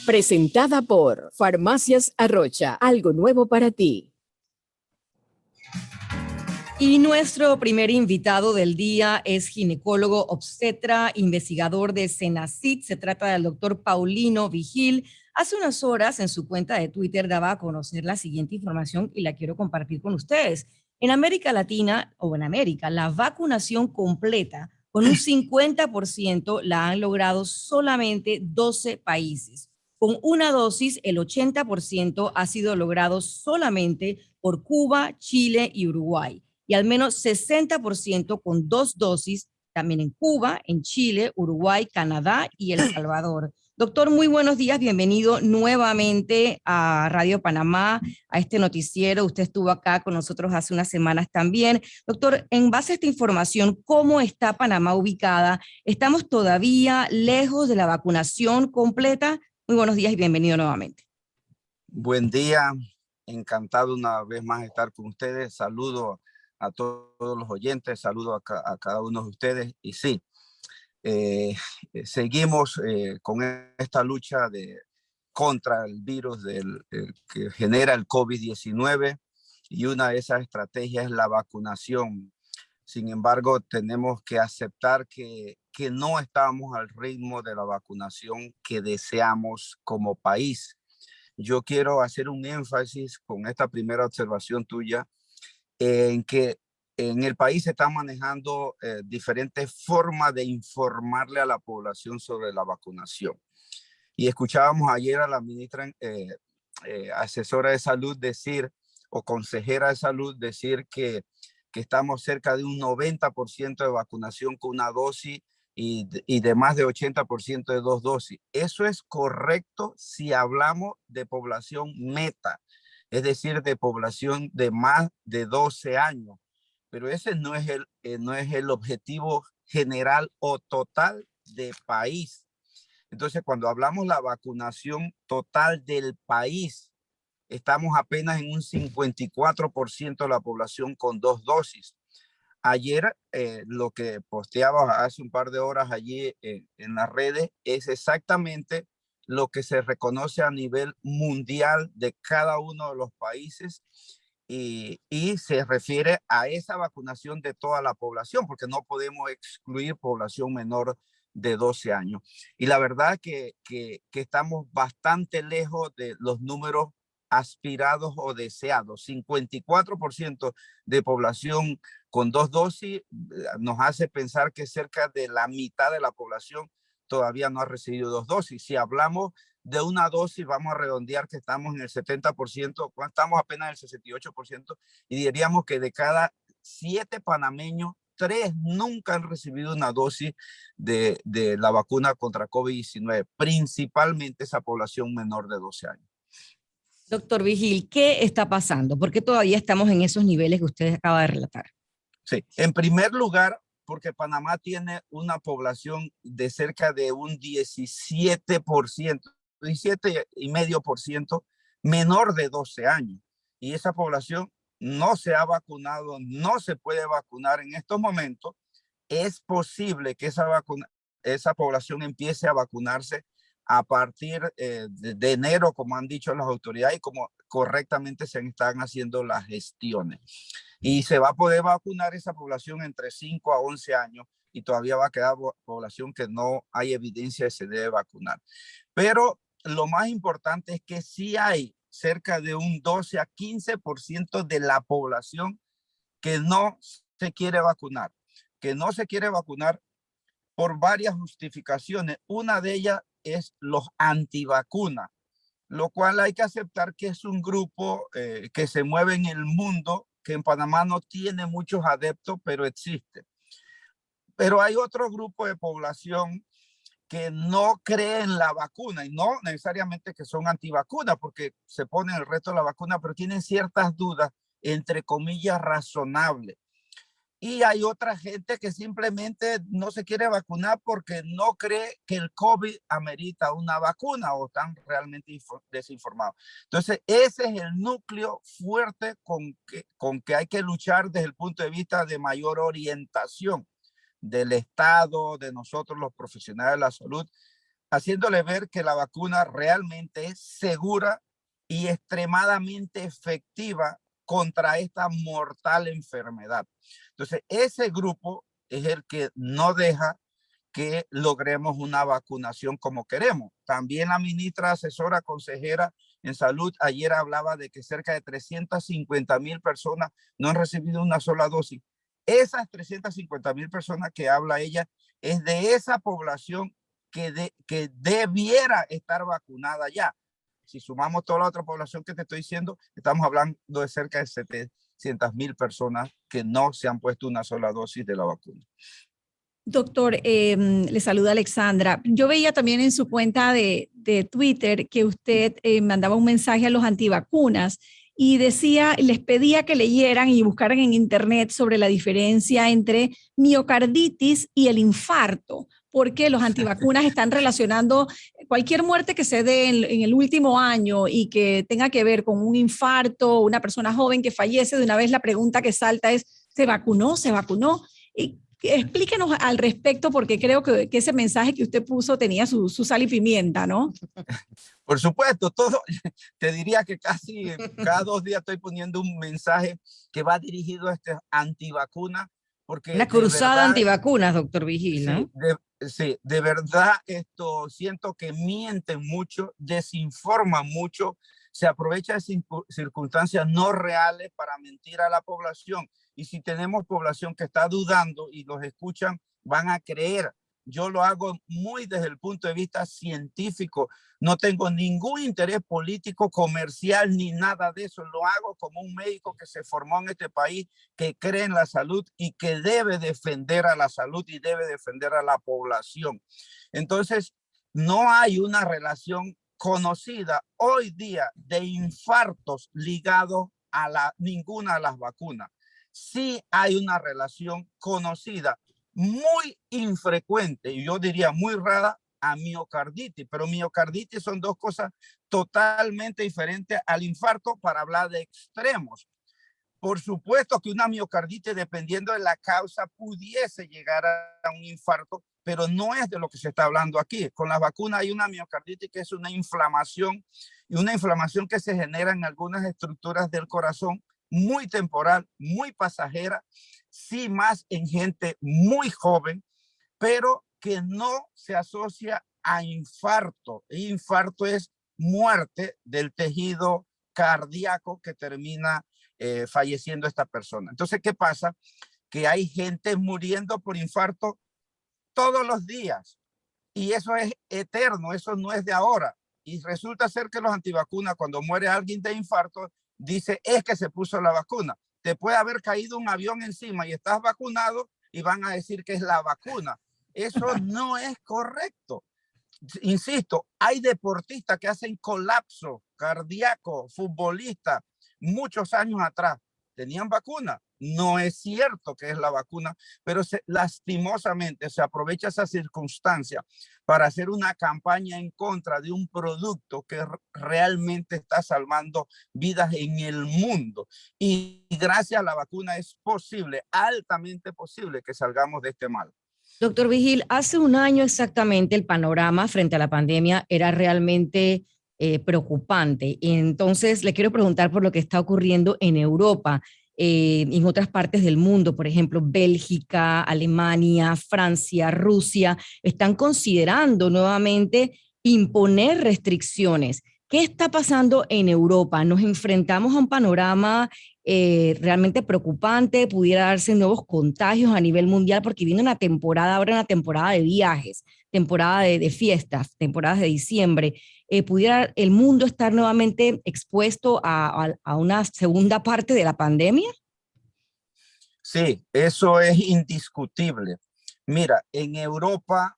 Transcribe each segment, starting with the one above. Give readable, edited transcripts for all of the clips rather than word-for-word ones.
Presentada por Farmacias Arrocha, algo nuevo para ti. Y nuestro primer invitado del día es ginecólogo obstetra, investigador de Senacit. Se trata del doctor Paulino Vigil. Hace unas horas en su cuenta de Twitter daba a conocer la siguiente información y la quiero compartir con ustedes. En América Latina o en América, la vacunación completa con un 50% la han logrado solamente 12 países. Con una dosis, el 80% ha sido logrado solamente por Cuba, Chile y Uruguay. Y al menos 60% con 2 dosis, también en Cuba, en Chile, Uruguay, Canadá y El Salvador. Doctor, muy buenos días, bienvenido nuevamente a Radio Panamá, a este noticiero. Usted estuvo acá con nosotros hace unas semanas también. Doctor, en base a esta información, ¿cómo está Panamá ubicada? ¿Estamos todavía lejos de la vacunación completa? Muy buenos días y bienvenido nuevamente. Buen día, encantado una vez más de estar con ustedes. Saludo a todos los oyentes, saludo a cada uno de ustedes. Y sí, seguimos con esta lucha contra el virus que genera el COVID-19 y una de esas estrategias es la vacunación. Sin embargo, tenemos que aceptar que no estamos al ritmo de la vacunación que deseamos como país. Yo quiero hacer un énfasis con esta primera observación tuya en que en el país se están manejando diferentes formas de informarle a la población sobre la vacunación. Y escuchábamos ayer a la ministra asesora de salud decir, o consejera de salud decir que estamos cerca de un 90% de vacunación con una dosis y de más de 80% de 2 dosis. Eso es correcto si hablamos de población meta, es decir, de población de más de 12 años. Pero ese no es el objetivo general o total de país. Entonces, cuando hablamos de la vacunación total del país, estamos apenas en un 54% de la población con 2 dosis. Ayer, lo que posteaba hace un par de horas allí en las redes es exactamente lo que se reconoce a nivel mundial de cada uno de los países y se refiere a esa vacunación de toda la población, porque no podemos excluir población menor de 12 años. Y la verdad que estamos bastante lejos de los números aspirados o deseados. 54% de población con 2 dosis nos hace pensar que cerca de la mitad de la población todavía no ha recibido 2 dosis. Si hablamos de una dosis, vamos a redondear que estamos en el 70%, estamos apenas en el 68%, y diríamos que de cada 7 panameños, 3 nunca han recibido una dosis de la vacuna contra COVID-19, principalmente esa población menor de 12 años. Doctor Vigil, ¿qué está pasando? ¿Por qué todavía estamos en esos niveles que usted acaba de relatar? Sí, en primer lugar, porque Panamá tiene una población de cerca de un 17%, 17,5% menor de 12 años. Y esa población no se ha vacunado, no se puede vacunar en estos momentos. Es posible que esa población empiece a vacunarse a partir de enero, como han dicho las autoridades y como correctamente se están haciendo las gestiones. Y se va a poder vacunar esa población entre 5 a 11 años y todavía va a quedar población que no hay evidencia de que se debe vacunar. Pero lo más importante es que sí hay cerca de un 12 a 15% de la población que no se quiere vacunar, por varias justificaciones. Una de ellas es los antivacunas, lo cual hay que aceptar que es un grupo que se mueve en el mundo, que en Panamá no tiene muchos adeptos, pero existe. Pero hay otro grupo de población que no cree en la vacuna y no necesariamente que son antivacunas porque se ponen el resto de la vacuna, pero tienen ciertas dudas, entre comillas, razonables. Y hay otra gente que simplemente no se quiere vacunar porque no cree que el COVID amerita una vacuna o están realmente desinformados. Entonces, ese es el núcleo fuerte con que hay que luchar desde el punto de vista de mayor orientación del Estado, de nosotros los profesionales de la salud, haciéndole ver que la vacuna realmente es segura y extremadamente efectiva contra esta mortal enfermedad. Entonces, ese grupo es el que no deja que logremos una vacunación como queremos. También la ministra asesora consejera en salud ayer hablaba de que cerca de 350,000 personas no han recibido una sola dosis. Esas 350,000 personas que habla ella es de esa población que debiera estar vacunada ya. Si sumamos toda la otra población que te estoy diciendo, estamos hablando de cerca de 700,000 personas que no se han puesto una sola dosis de la vacuna. Doctor, le saluda Alexandra. Yo veía también en su cuenta de Twitter que usted mandaba un mensaje a los antivacunas y decía, les pedía que leyeran y buscaran en internet sobre la diferencia entre miocarditis y el infarto, porque los antivacunas están relacionando cualquier muerte que se dé en el último año y que tenga que ver con un infarto, una persona joven que fallece, de una vez la pregunta que salta es, ¿se vacunó? ¿Se vacunó? Y explíquenos al respecto, porque creo que ese mensaje que usted puso tenía su sal y pimienta, ¿no? Por supuesto, todo, te diría que casi cada 2 días estoy poniendo un mensaje que va dirigido a este antivacuna, porque Una cruzada antivacunas, doctor Vigil, ¿no? Sí, de verdad esto siento que mienten mucho, desinforman mucho, se aprovecha de circunstancias no reales para mentir a la población. Y si tenemos población que está dudando y los escuchan, van a creer. Yo lo hago muy desde el punto de vista científico. No tengo ningún interés político, comercial, ni nada de eso. Lo hago como un médico que se formó en este país, que cree en la salud y que debe defender a la salud y debe defender a la población. Entonces, no hay una relación conocida hoy día de infartos ligados a ninguna de las vacunas. Sí hay una relación conocida, muy infrecuente, y yo diría muy rara, a miocarditis, pero miocarditis son dos cosas totalmente diferentes al infarto para hablar de extremos. Por supuesto que una miocarditis, dependiendo de la causa, pudiese llegar a un infarto, pero no es de lo que se está hablando aquí. Con las vacunas hay una miocarditis que es una inflamación, y una inflamación que se genera en algunas estructuras del corazón, muy temporal, muy pasajera, sí más en gente muy joven, pero que no se asocia a infarto. Infarto es muerte del tejido cardíaco que termina falleciendo esta persona. Entonces, ¿qué pasa? Que hay gente muriendo por infarto todos los días y eso es eterno, eso no es de ahora. Y resulta ser que los antivacunas, cuando muere alguien de infarto, dice es que se puso la vacuna. Te puede haber caído un avión encima y estás vacunado y van a decir que es la vacuna. Eso no es correcto. Insisto, hay deportistas que hacen colapso cardíaco, futbolistas, muchos años atrás, tenían vacuna. No es cierto que es la vacuna, pero lastimosamente se aprovecha esa circunstancia para hacer una campaña en contra de un producto que realmente está salvando vidas en el mundo. Y gracias a la vacuna es posible, altamente posible, que salgamos de este mal. Doctor Vigil, hace un año exactamente el panorama frente a la pandemia era realmente preocupante. Entonces, le quiero preguntar por lo que está ocurriendo en Europa, en otras partes del mundo, por ejemplo, Bélgica, Alemania, Francia, Rusia, están considerando nuevamente imponer restricciones. ¿Qué está pasando en Europa? ¿Nos enfrentamos a un panorama realmente preocupante? ¿Pudiera darse nuevos contagios a nivel mundial? Porque viene una temporada, ahora una temporada de viajes, temporada de fiestas, temporadas de diciembre. ¿Pudiera el mundo estar nuevamente expuesto a una segunda parte de la pandemia? Sí, eso es indiscutible. Mira, en Europa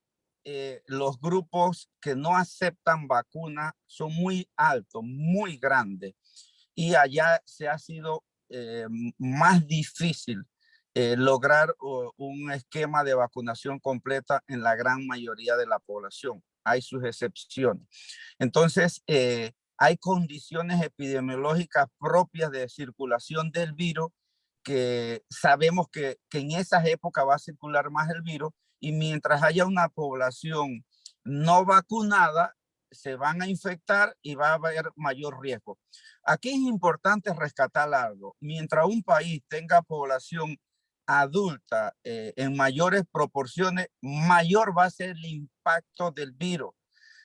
los grupos que no aceptan vacuna son muy altos, muy grandes. Y allá se ha sido más difícil lograr un esquema de vacunación completa en la gran mayoría de la población. Hay sus excepciones. Entonces, hay condiciones epidemiológicas propias de circulación del virus que sabemos que en esas épocas va a circular más el virus y mientras haya una población no vacunada se van a infectar y va a haber mayor riesgo. Aquí es importante rescatar algo. Mientras un país tenga población adulta en mayores proporciones, mayor va a ser el impacto del virus.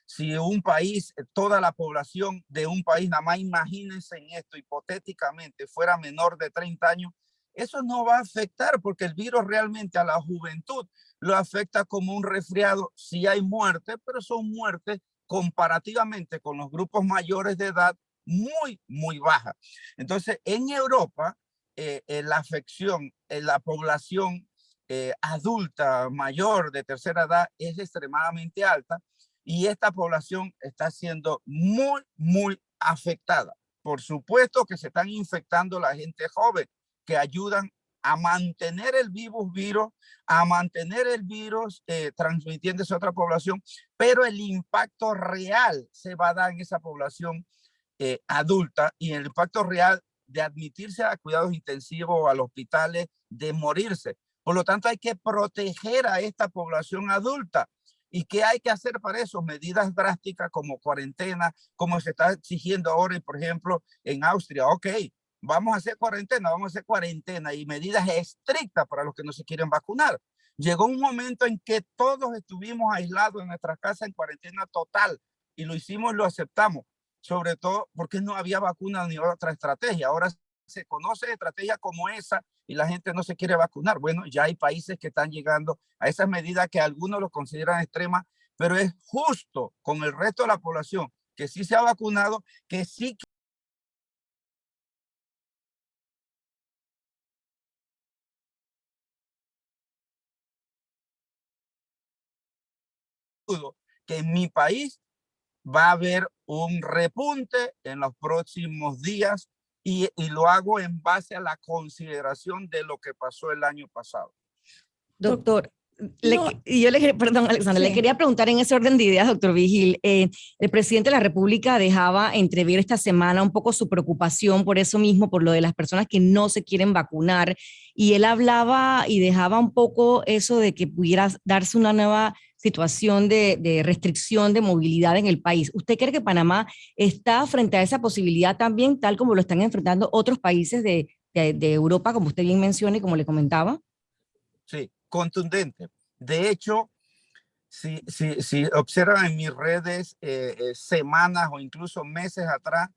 Si un país, toda la población de un país, nada más imagínense en esto, hipotéticamente fuera menor de 30 años, eso no va a afectar porque el virus realmente a la juventud lo afecta como un resfriado. Sí hay muertes, pero son muertes comparativamente con los grupos mayores de edad muy baja. Entonces, en Europa, la afección en la población adulta mayor de tercera edad es extremadamente alta y esta población está siendo muy afectada. Por supuesto que se están infectando la gente joven que ayudan a mantener el virus, a mantener el virus transmitiéndose a otra población, pero el impacto real se va a dar en esa población adulta y el impacto real de admitirse a cuidados intensivos, a los hospitales, de morirse. Por lo tanto, hay que proteger a esta población adulta. ¿Y qué hay que hacer para eso? Medidas drásticas como cuarentena, como se está exigiendo ahora, por ejemplo, en Austria. Ok, vamos a hacer cuarentena y medidas estrictas para los que no se quieren vacunar. Llegó un momento en que todos estuvimos aislados en nuestras casas en cuarentena total y lo hicimos, lo aceptamos, sobre todo porque no había vacuna ni otra estrategia. Ahora se conoce estrategia como esa y la gente no se quiere vacunar. Bueno, ya hay países que están llegando a esas medidas que algunos lo consideran extremas, pero es justo con el resto de la población que sí se ha vacunado, que sí que en mi país va a haber un repunte en los próximos días y lo hago en base a la consideración de lo que pasó el año pasado. Doctor, No, perdón, Alexandra, sí. le quería preguntar en ese orden de ideas, doctor Vigil. El presidente de la República dejaba entrever esta semana un poco su preocupación por eso mismo, por lo de las personas que no se quieren vacunar. Y él hablaba y dejaba un poco eso de que pudiera darse una nueva situación de restricción de movilidad en el país. ¿Usted cree que Panamá está frente a esa posibilidad también, tal como lo están enfrentando otros países de Europa, como usted bien menciona y como le comentaba? Sí, contundente. De hecho, si observan en mis redes semanas o incluso meses atrás,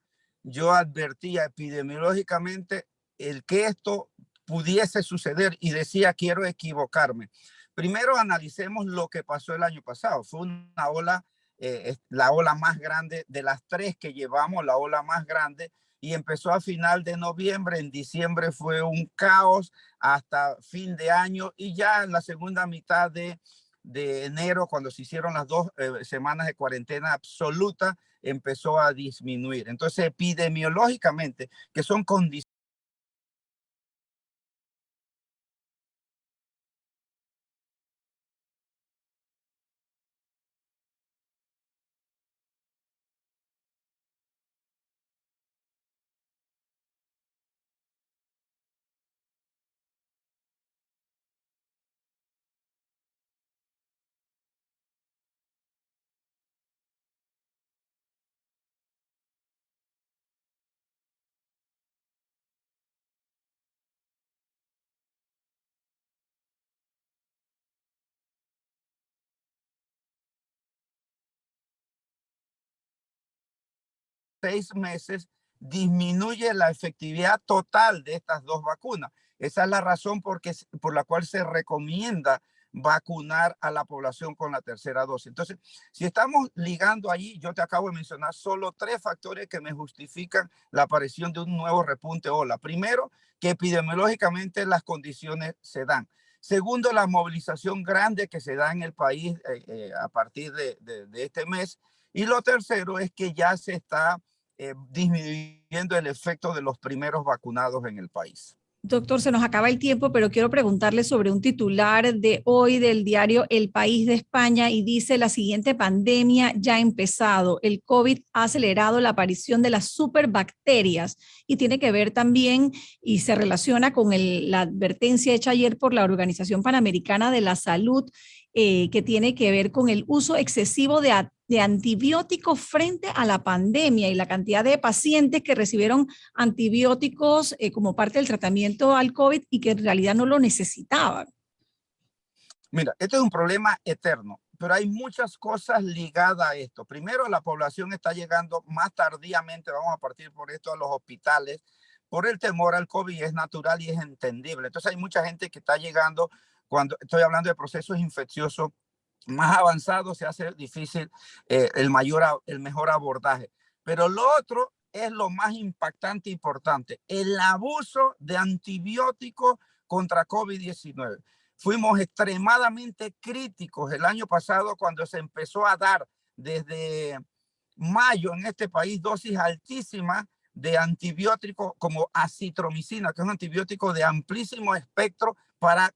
yo advertía epidemiológicamente el que esto pudiese suceder y decía, quiero equivocarme. Primero analicemos lo que pasó el año pasado. Fue una ola, la ola más grande de las tres que llevamos, la ola más grande, y empezó a final de noviembre. En diciembre fue un caos hasta fin de año y ya en la segunda mitad de enero, cuando se hicieron las 2 semanas de cuarentena absoluta, empezó a disminuir. Entonces, epidemiológicamente, que son condiciones de 6 meses, disminuye la efectividad total de estas 2 vacunas. Esa es la razón por la cual se recomienda vacunar a la población con la tercera dosis. Entonces, si estamos ligando ahí, yo te acabo de mencionar solo 3 factores que me justifican la aparición de un nuevo repunte ola. Primero, que epidemiológicamente las condiciones se dan. Segundo, la movilización grande que se da en el país a partir de este mes. Y lo tercero es que ya se está disminuyendo el efecto de los primeros vacunados en el país. Doctor, se nos acaba el tiempo, pero quiero preguntarle sobre un titular de hoy del diario El País de España y dice: la siguiente pandemia ya ha empezado. El COVID ha acelerado la aparición de las superbacterias y tiene que ver también y se relaciona con la advertencia hecha ayer por la Organización Panamericana de la Salud que tiene que ver con el uso excesivo de antibióticos frente a la pandemia y la cantidad de pacientes que recibieron antibióticos como parte del tratamiento al COVID y que en realidad no lo necesitaban. Mira, este es un problema eterno, pero hay muchas cosas ligadas a esto. Primero, la población está llegando más tardíamente, vamos a partir por esto, a los hospitales, por el temor al COVID, es natural y es entendible. Entonces hay mucha gente que está llegando, cuando estoy hablando de procesos infecciosos más avanzados, se hace difícil el mejor abordaje. Pero lo otro es lo más impactante e importante, el abuso de antibióticos contra COVID-19. Fuimos extremadamente críticos el año pasado cuando se empezó a dar desde mayo en este país dosis altísimas de antibióticos como acitromicina, que es un antibiótico de amplísimo espectro para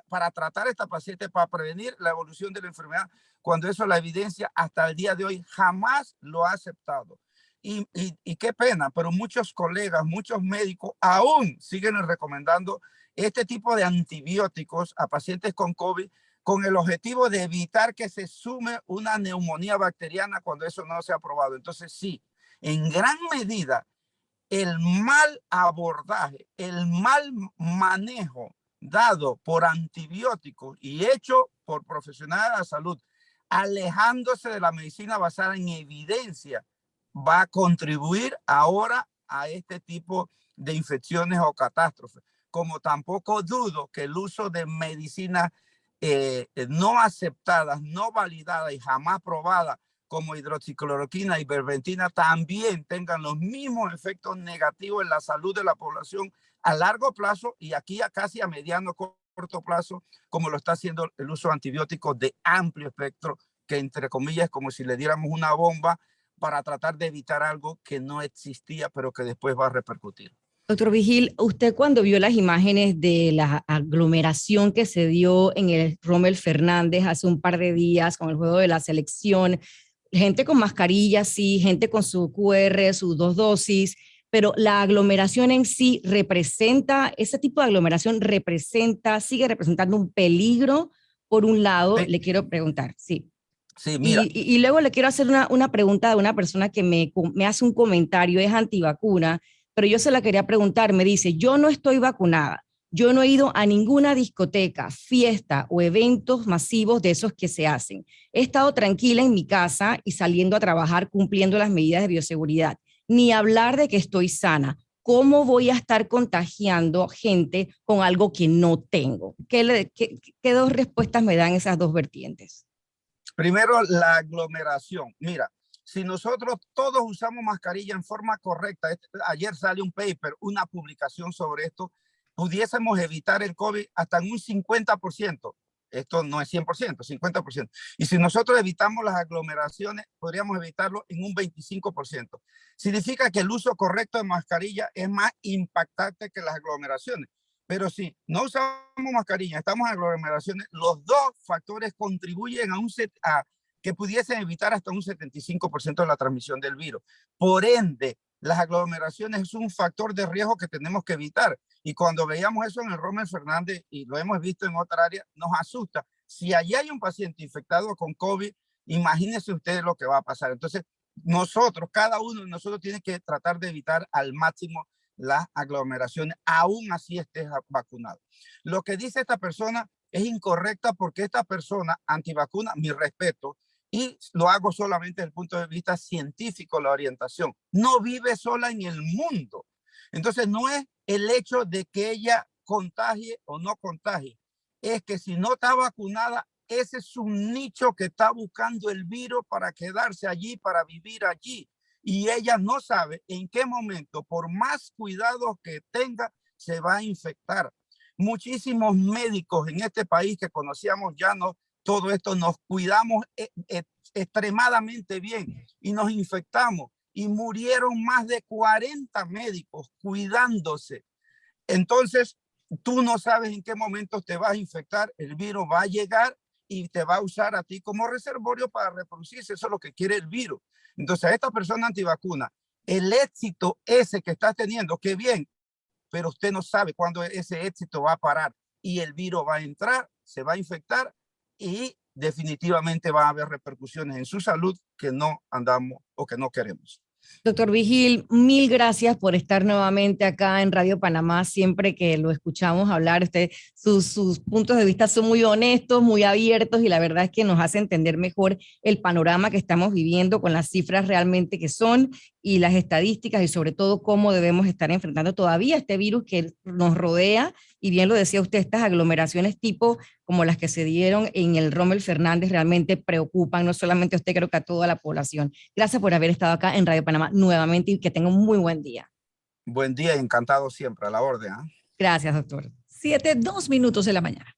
para tratar a esta paciente, para prevenir la evolución de la enfermedad, cuando eso la evidencia hasta el día de hoy jamás lo ha aceptado. Y qué pena, pero muchos colegas, muchos médicos aún siguen recomendando este tipo de antibióticos a pacientes con COVID con el objetivo de evitar que se sume una neumonía bacteriana cuando eso no se ha probado. Entonces sí, en gran medida el mal abordaje, el mal manejo dado por antibióticos y hecho por profesionales de la salud, alejándose de la medicina basada en evidencia, va a contribuir ahora a este tipo de infecciones o catástrofes. Como tampoco dudo que el uso de medicinas no aceptadas, no validadas y jamás probadas, como hidroxicloroquina y ivermectina, también tengan los mismos efectos negativos en la salud de la población a largo plazo y aquí casi a mediano corto plazo, como lo está haciendo el uso de antibióticos de amplio espectro, que entre comillas es como si le diéramos una bomba para tratar de evitar algo que no existía, pero que después va a repercutir. Doctor Vigil, usted cuando vio las imágenes de la aglomeración que se dio en el Rommel Fernández hace un par de días con el juego de la selección, gente con mascarilla, sí, gente con su QR, sus 2 dosis, pero la aglomeración en sí representa, ese tipo de aglomeración sigue representando un peligro. Por un lado, Sí. le quiero preguntar, sí. Sí, mira. Y luego le quiero hacer una pregunta de una persona que me hace un comentario, es antivacuna, pero yo se la quería preguntar, me dice, yo no estoy vacunada, yo no he ido a ninguna discoteca, fiesta o eventos masivos de esos que se hacen. He estado tranquila en mi casa y saliendo a trabajar cumpliendo las medidas de bioseguridad. Ni hablar de que estoy sana. ¿Cómo voy a estar contagiando gente con algo que no tengo? ¿Qué 2 respuestas me dan esas 2 vertientes? Primero, la aglomeración. Mira, si nosotros todos usamos mascarilla en forma correcta, ayer salió un paper, una publicación sobre esto, pudiésemos evitar el COVID hasta en un 50%. Esto no es 100%, 50%. Y si nosotros evitamos las aglomeraciones, podríamos evitarlo en un 25%. Significa que el uso correcto de mascarilla es más impactante que las aglomeraciones. Pero si no usamos mascarilla, estamos en aglomeraciones, los 2 factores contribuyen a que pudiesen evitar hasta un 75% de la transmisión del virus. Por ende, las aglomeraciones es un factor de riesgo que tenemos que evitar. Y cuando veíamos eso en el Rommel Fernández, y lo hemos visto en otra área, nos asusta. Si allí hay un paciente infectado con COVID, imagínense ustedes lo que va a pasar. Entonces, cada uno de nosotros tiene que tratar de evitar al máximo las aglomeraciones, aún así estés vacunado. Lo que dice esta persona es incorrecta porque esta persona antivacuna, mi respeto, y lo hago solamente desde el punto de vista científico, la orientación, no vive sola en el mundo. Entonces no es el hecho de que ella contagie o no contagie, es que si no está vacunada, ese es un nicho que está buscando el virus para quedarse allí, para vivir allí. Y ella no sabe en qué momento, por más cuidados que tenga, se va a infectar. Muchísimos médicos en este país que conocíamos ya no todo esto, nos cuidamos extremadamente bien y nos infectamos y murieron más de 40 médicos cuidándose. Entonces, tú no sabes en qué momento te vas a infectar, el virus va a llegar y te va a usar a ti como reservorio para reproducirse. Eso es lo que quiere el virus. Entonces, a esta persona antivacuna, el éxito ese que está teniendo, qué bien, pero usted no sabe cuándo ese éxito va a parar y el virus va a entrar, se va a infectar y definitivamente va a haber repercusiones en su salud que no andamos o que no queremos. Doctor Vigil, mil gracias por estar nuevamente acá en Radio Panamá. Siempre que lo escuchamos hablar, sus puntos de vista son muy honestos, muy abiertos y la verdad es que nos hace entender mejor el panorama que estamos viviendo con las cifras realmente que son y las estadísticas y sobre todo cómo debemos estar enfrentando todavía este virus que nos rodea. Y bien lo decía usted, estas aglomeraciones tipo como las que se dieron en el Rommel Fernández realmente preocupan, no solamente a usted, creo que a toda la población. Gracias por haber estado acá en Radio Panamá nuevamente y que tenga un muy buen día. Buen día, encantado siempre, a la orden. Gracias, doctor. 7:02 de la mañana.